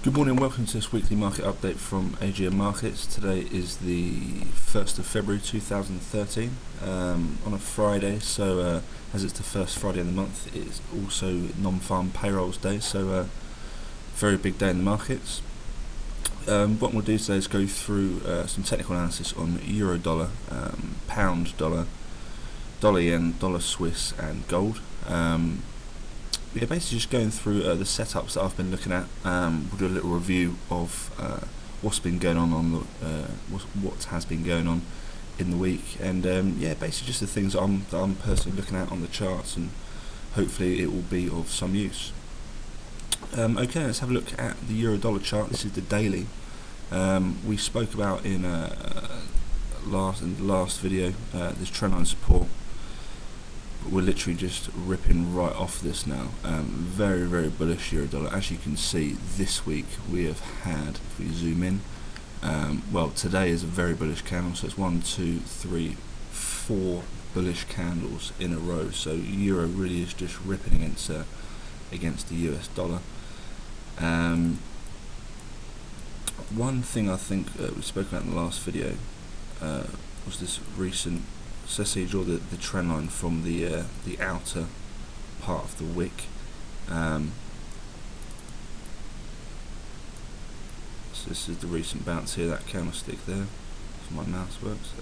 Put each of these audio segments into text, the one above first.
Good morning, welcome to this weekly market update from AGM Markets. Today is the 1st of February 2013 on a Friday, so as it's the first Friday of the month, it's also non-farm payrolls day, so very big day in the markets. What we'll do today is go through some technical analysis on euro dollar, pound dollar, dollar yen, dollar Swiss and gold. Basically just going through the setups that I've been looking at. We'll do a little review of what's been going on the what has been going on in the week, and basically just the things that I'm personally looking at on the charts, and hopefully it will be of some use. Okay, let's have a look at the euro dollar chart. This is the daily. We spoke about in the last video this trendline support. We're literally just ripping right off this now. Very, very bullish euro dollar. As you can see, this week we have had, if we zoom in, well, today is a very bullish candle, so it's 1, 2, 3, 4 bullish candles in a row. So euro really is just ripping against the US dollar. One thing I think we spoke about in the last video was this recent. So let's say you draw the trend line from the outer part of the wick. So this is the recent bounce here, that candlestick there, if my mouse works.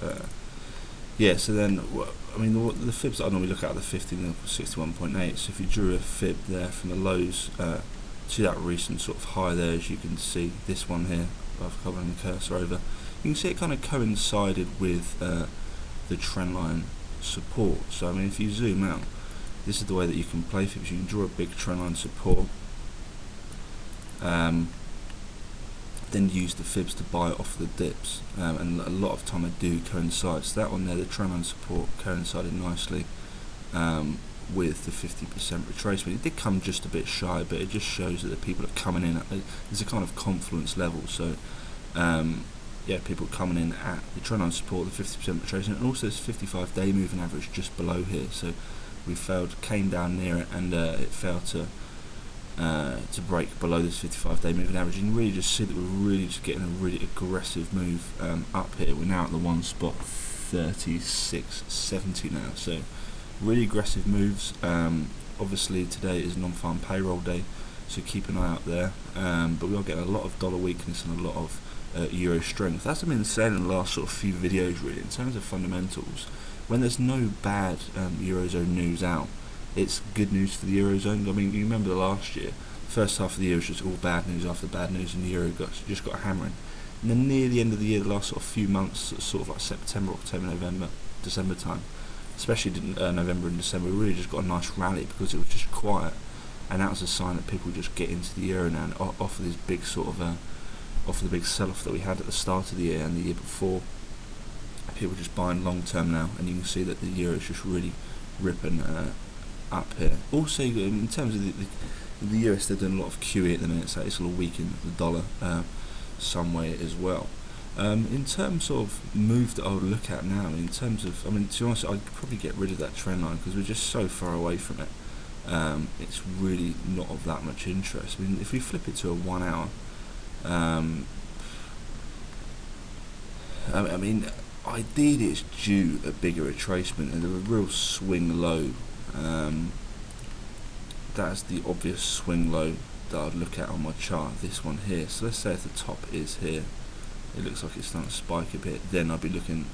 So then, I mean, the fibs that I normally look at are the 15 and 61.8. So if you drew a fib there from the lows to that recent sort of high there, as you can see, this one here, I've covered the cursor over, you can see it kind of coincided with the trend line support. So I mean, if you zoom out, this is the way that you can play fibs. You can draw a big trend line support, then use the fibs to buy off the dips, and a lot of time they do coincide. So that one there, the trend line support, coincided nicely with the 50% retracement. It did come just a bit shy, but it just shows that the people are coming in at there's a kind of confluence level. So people coming in at the trend line support, the 50% retracement, and also this 55-day moving average just below here. So we came down near it, and it failed to break below this 55-day moving average. And you really just see that we're really just getting a really aggressive move up here. We're now at the one spot 36.70 now. So really aggressive moves. Obviously today is non-farm payroll day, so keep an eye out there. But we are getting a lot of dollar weakness and a lot of euro strength. That's what I've been saying in the last sort of few videos, really, in terms of fundamentals. When there's no bad eurozone news out, it's good news for the eurozone. I mean, you remember the last year, first half of the year was just all bad news after bad news, and the euro just got hammering. And then near the end of the year, the last sort of few months, sort of like September, October, November, December time, especially November and December, we really just got a nice rally because it was just quiet, and that was a sign that people just get into the euro now and offer this big sort of off the big sell-off that we had at the start of the year and the year before. People just buying long term now, and you can see that the euro is just really ripping up here. Also, in terms of the US, they're doing a lot of QE at the minute, so it's a little weaken the dollar some way as well. In terms of move that I would look at now, in terms of, I mean, to be honest, I'd probably get rid of that trend line because we're just so far away from it. It's really not of that much interest. I mean, if we flip it to a 1 hour, I mean, ideally it's due a bigger retracement and a real swing low. That's the obvious swing low that I'd look at on my chart, this one here. So let's say if the top is here, it looks like it's starting to spike a bit, then I'd be looking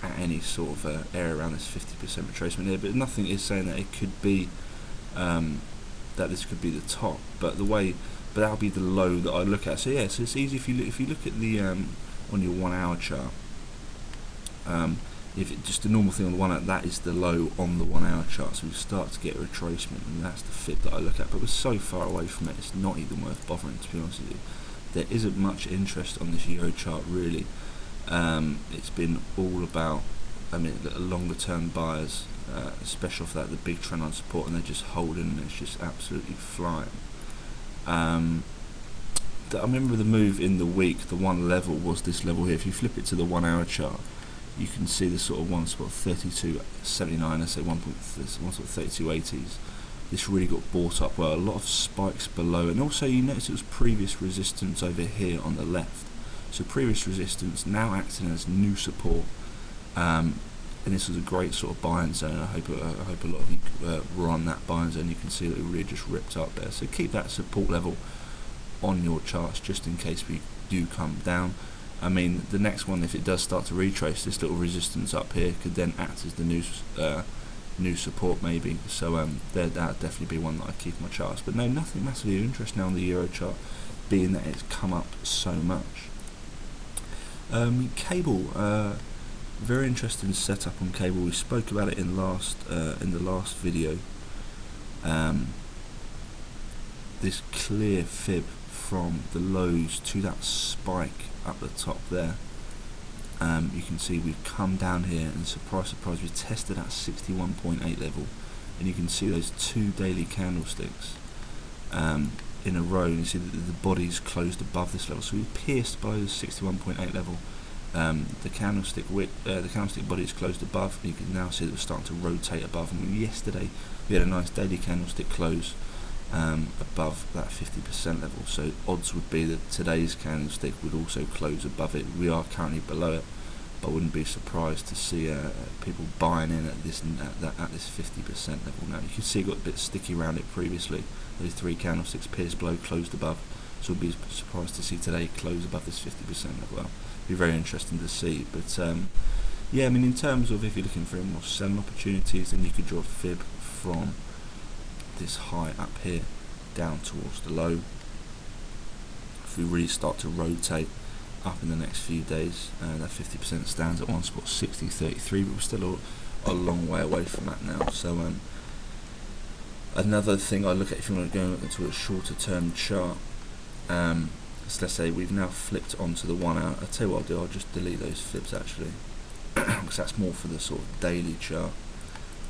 at any sort of area around this 50% retracement here. But nothing is saying that it could be that this could be the top, but that'll be the low that I look at. So yeah, so it's easy if you look at the on your 1 hour chart. Just the normal thing on the 1 hour, that is the low on the 1 hour chart. So we start to get a retracement, and that's the fib that I look at. But we're so far away from it, it's not even worth bothering, to be honest with you. There isn't much interest on this euro chart really. It's been all about, I mean, the longer term buyers, especially off that the big trend line support, and they're just holding, and it's just absolutely flying. I remember the move in the week, the one level was this level here. If you flip it to the 1 hour chart, you can see the sort of one spot 32.79, let's say 1.3280s this really got bought up well. A lot of spikes below, and also you notice it was previous resistance over here on the left. So previous resistance now acting as new support, and this was a great sort of buying zone. I hope a lot of you were on that buying zone. You can see that it really just ripped up there. So keep that support level on your charts just in case we do come down. I mean, the next one, if it does start to retrace, this little resistance up here could then act as the new support maybe. So that'd definitely be one that I keep on my charts. But no, nothing massively of interest now on the Euro chart, being that it's come up so much. Cable, very interesting setup on cable. We spoke about it in the last video. This clear fib from the lows to that spike up the top there. You can see we've come down here, and surprise surprise, we tested that 61.8 level, and you can see those two daily candlesticks in a row, and you see that the body's closed above this level. So we pierced below the 61.8 level. The candlestick body is closed above, and you can now see that we're starting to rotate above. And yesterday we had a nice daily candlestick close above that 50% level, so odds would be that today's candlestick would also close above it. We are currently below it, but I wouldn't be surprised to see people buying in at this 50% level. Now you can see it got a bit sticky around it previously. Those three candlesticks pierced below, closed above, so I'd be surprised to see today close above this 50% level. Well, be very interesting to see. But yeah, I mean, in terms of if you're looking for more selling opportunities, then you could draw a fib from this high up here down towards the low. If we really start to rotate up in the next few days, that 50% stands at one spot 60.33, but we're still a long way away from that now. So another thing I look at if you want to go into a shorter term chart, so let's say we've now flipped onto the 1 hour. I'll tell you what I'll do, I'll just delete those fibs actually, because that's more for the sort of daily chart,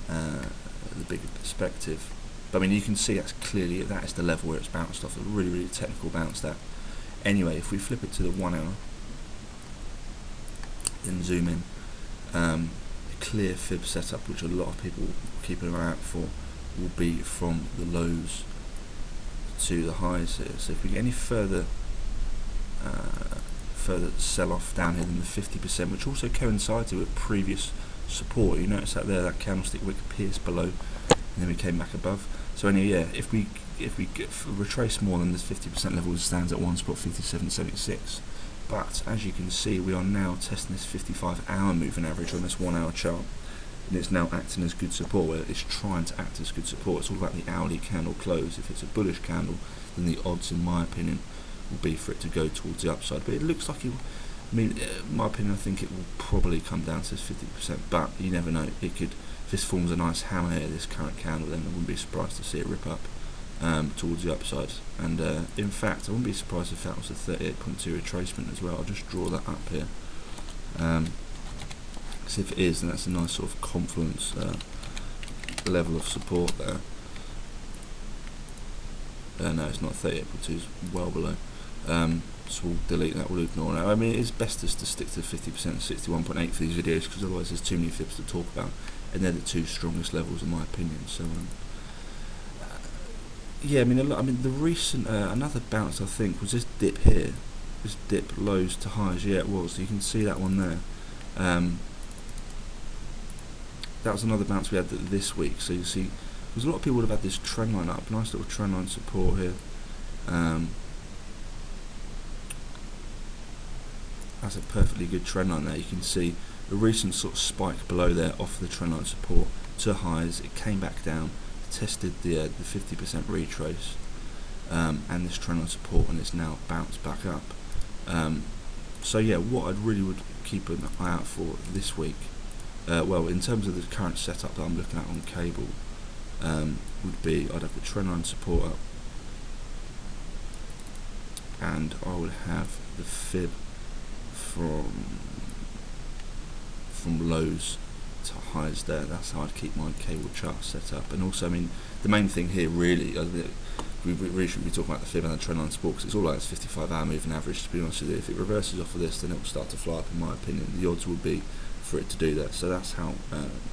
the bigger perspective. But I mean, you can see that's clearly, that is the level where it's bounced off, a really, really technical bounce that. Anyway, if we flip it to the 1 hour, then zoom in, a clear fib setup, which a lot of people keep an eye out for, will be from the lows to the highs here. So if we get any further sell-off down here than the 50%, which also coincided with previous support, you notice that there, that candlestick wick pierced below, and then we came back above. So anyway, yeah, if we retrace more than this 50% level, it stands at one spot 57.76. But as you can see, we are now testing this 55-hour moving average on this 1 hour chart, and it's now acting as good support. Where it's trying to act as good support. It's all about the hourly candle close. If it's a bullish candle, then the odds, in my opinion, will be for it to go towards the upside. But it looks like it. I mean, in my opinion, I think it will probably come down to this 50%. But you never know. It could. If this forms a nice hammer here, this current candle, then I wouldn't be surprised to see it rip up towards the upside. And in fact, I wouldn't be surprised if that was a 38.2 retracement as well. I'll just draw that up here. So if it is, then that's a nice sort of confluence level of support there. No, it's not 38.2, it's well below. So we'll delete that, we'll ignore that. I mean, it's best just to stick to 50% and 61.8 for these videos, because otherwise there's too many fibs to talk about, and they're the two strongest levels in my opinion. So yeah, I mean, the recent another bounce I think was this dip here, this dip lows to highs. Yeah, it was. So you can see that one there. That was another bounce we had this week. So you see, there's a lot of people would have had this trend line up, nice little trend line support here. That's a perfectly good trend line there. You can see a recent sort of spike below there off the trend line support to highs. It came back down, tested the 50% retrace, and this trend line support, and it's now bounced back up. So yeah, what I really would keep an eye out for this week, well, in terms of the current setup that I'm looking at on cable, would be I'd have the trend line support up, and I would have the fib from lows to highs there. That's how I'd keep my cable chart set up. And also, I mean, the main thing here really, we really should be talking about the fib and the trend line support, because it's all like this 55-hour moving average. To be honest with you, if it reverses off of this, then it will start to fly up. In my opinion, the odds would be for it to do that. So that's how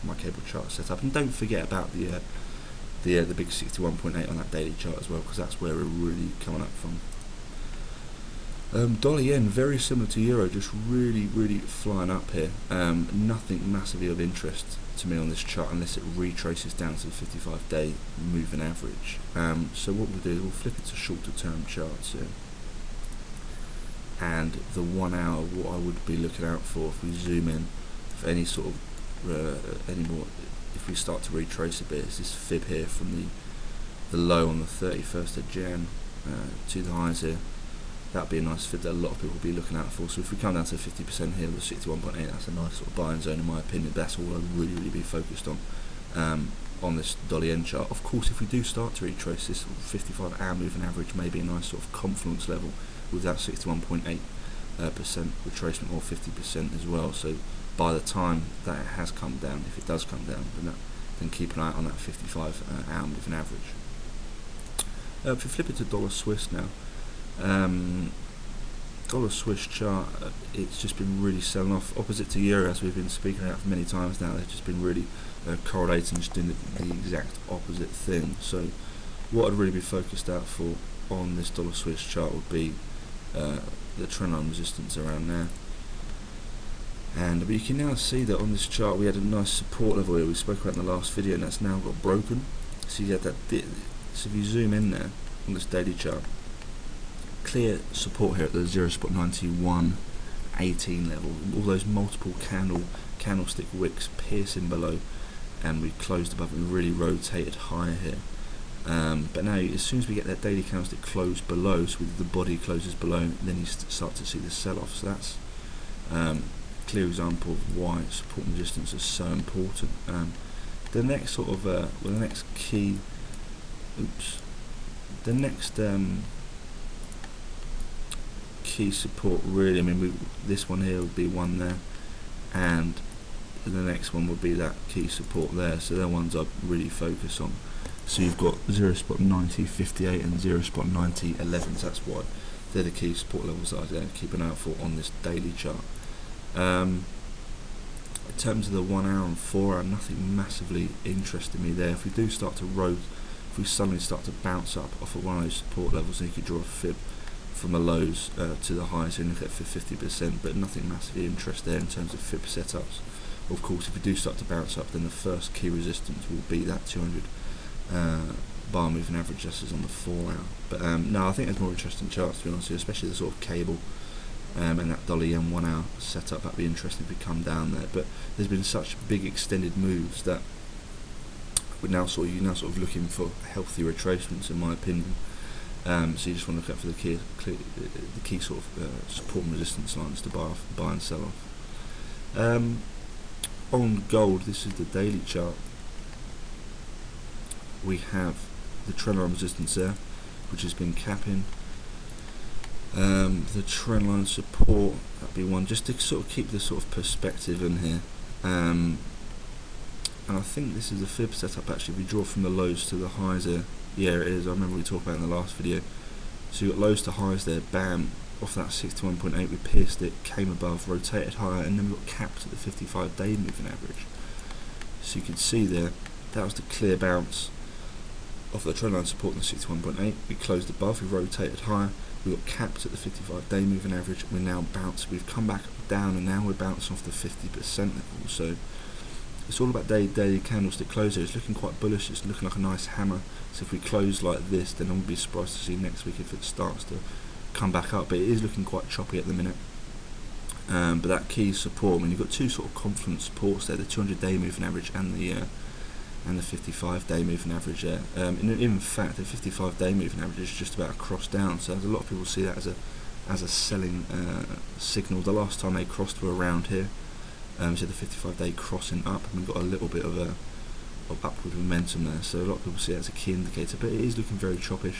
my cable chart is set up. And don't forget about the the big 61.8 on that daily chart as well, because that's where we're really coming up from. Dollar yen, very similar to euro, just really flying up here. Nothing massively of interest to me on this chart unless it retraces down to the 55-day moving average. So what we'll do is we'll flip it to shorter term charts here. And the 1 hour, what I would be looking out for if we zoom in, for any sort of any more, if we start to retrace a bit, is this fib here from the low on the 31st of Jan to the highs here. That'd be a nice fib that a lot of people will be looking out for. So if we come down to 50% here with 61.8, that's a nice sort of buying zone in my opinion. That's all I'd really be focused on this dollar yen chart. Of course, if we do start to retrace this 55-hour moving average, maybe a nice sort of confluence level with that 61.8% retracement, or 50% as well. So by the time that it has come down, if it does come down, then keep an eye on that 55-hour moving average. If we flip it to dollar Swiss now, dollar Swiss chart, it's just been really selling off, opposite to euro, as we've been speaking about for many times now. They've just been really correlating, just doing the exact opposite thing. So what I'd really be focused out for on this dollar Swiss chart would be the trendline resistance around there. But you can now see that on this chart we had a nice support level here we spoke about in the last video, and that's now got broken. So you had that so if you zoom in there on this daily chart, clear support here at the 0.9118 level, all those multiple candlestick wicks piercing below, and we closed above and really rotated higher here. But now as soon as we get that daily candlestick close below, so the body closes below, then you start to see the sell-off. So that's clear example of why support and resistance is so important. The next sort of the next key key support, really, I mean, this one here would be one there, and the next one would be that key support there. So they're ones I really focus on. So you've got 0.9058 and 0.9011. So that's why they're the key support levels that I keep an eye out for on this daily chart. In terms of the 1 hour and 4 hour, nothing massively interesting me there. If we do start to if we suddenly start to bounce up off of one of those support levels, then you could draw a fib from the lows to the highs and look at for 50%, but nothing massively interesting there in terms of fib setups. Of course, if we do start to bounce up, then the first key resistance will be that 200 bar moving average, just as on the 4 hour. But no, I think there's more interesting charts, to be honest with you, especially the sort of cable and that dollar yen 1 hour setup. That'd be interesting if we come down there. But there's been such big extended moves that you're now sort of looking for healthy retracements, in my opinion. So you just want to look out for the key sort of support and resistance lines to buy and sell off. On gold, this is the daily chart. We have the trendline resistance there, which has been capping. The trendline support, that'd be one, just to sort of keep this sort of perspective in here. And I think this is a fib setup actually. If we draw from the lows to the highs there, yeah, it is. I remember we talked about it in the last video. So you got lows to highs there, bam, off that 61.8 we pierced it, came above, rotated higher, and then we got capped at the 55-day moving average. So you can see there, that was the clear bounce off the trendline support in the 61.8. We closed above, we rotated higher, we got capped at the 55-day moving average, and we now bounced. We've come back down, and now we're bouncing off the 50% level. So it's all about daily candlestick close here. It's looking quite bullish, it's looking like a nice hammer. So if we close like this, then I wouldn't be surprised to see next week if it starts to come back up. But it is looking quite choppy at the minute. But that key support, I mean, you've got two sort of confluence supports there, the 200-day moving average and the 55-day moving average there. In fact, the 55-day moving average is just about a cross down. So a lot of people see that as a selling signal. The last time they crossed were around here. So the 55-day crossing up, and we've got a little bit of upward momentum there. So a lot of people see that as a key indicator, but it is looking very choppy.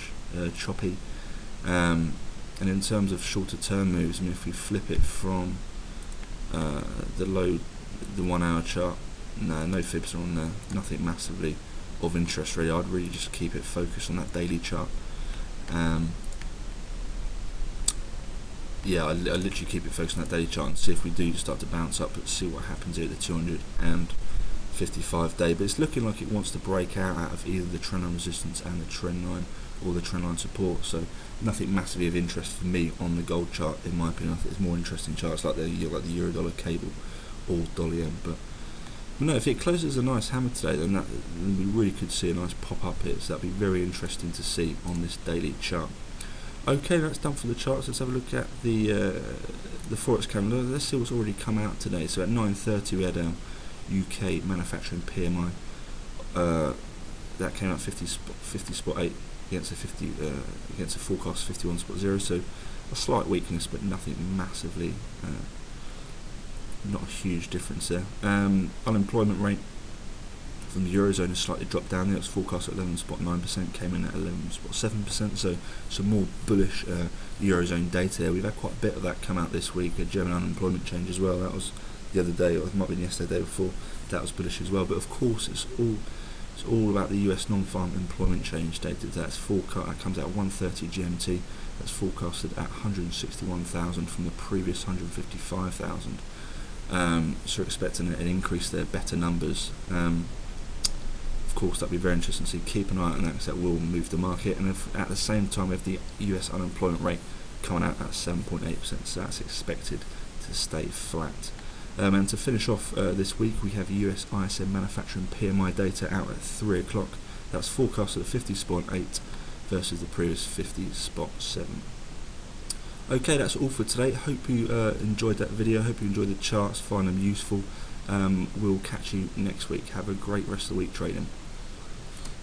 And in terms of shorter term moves, I mean, if we flip it from the 1 hour chart, no fibs are on there, nothing massively of interest really. I'd really just keep it focused on that daily chart. Yeah, I literally keep it focused on that daily chart and see if we do start to bounce up, but see what happens here at the 200 and 55-day, but it's looking like it wants to break out of either the trendline resistance and the trend line, or the trendline support. So nothing massively of interest for me on the gold chart, in my opinion. I think there's more interesting charts like the euro dollar cable or dollar yen. But no, if it closes a nice hammer today, then we really could see a nice pop up here. So that'd be very interesting to see on this daily chart. Okay, that's done for the charts. Let's have a look at the forex calendar. Let's see what's already come out today. So at 9:30 we had UK manufacturing PMI. That came out 50.8 against a forecast 51.0. So a slight weakness, but nothing massively. Not a huge difference there. Unemployment rate from the eurozone has slightly dropped down there. It was forecast at 11.9%, came in at 11.7%. So some more bullish eurozone data there. We've had quite a bit of that come out this week. A German unemployment change as well. That was the other day, or it might have been yesterday, the day before. That was bullish as well. But of course, it's all about the US non-farm employment change data. That's forecast. That comes out at 1:30 GMT. That's forecasted at 161,000 from the previous 155,000. So we're expecting an increase there, better numbers. Of course, that'll be very interesting to see. Keep an eye on that, because that will move the market. And if at the same time we have the US unemployment rate coming out at 7.8%, so that's expected to stay flat. And to finish off this week, we have US ISM manufacturing PMI data out at 3 o'clock. That's forecasted at 50.8 versus the previous 50.7. Okay, that's all for today. Hope you enjoyed that video. Hope you enjoyed the charts, find them useful. We'll catch you next week. Have a great rest of the week trading.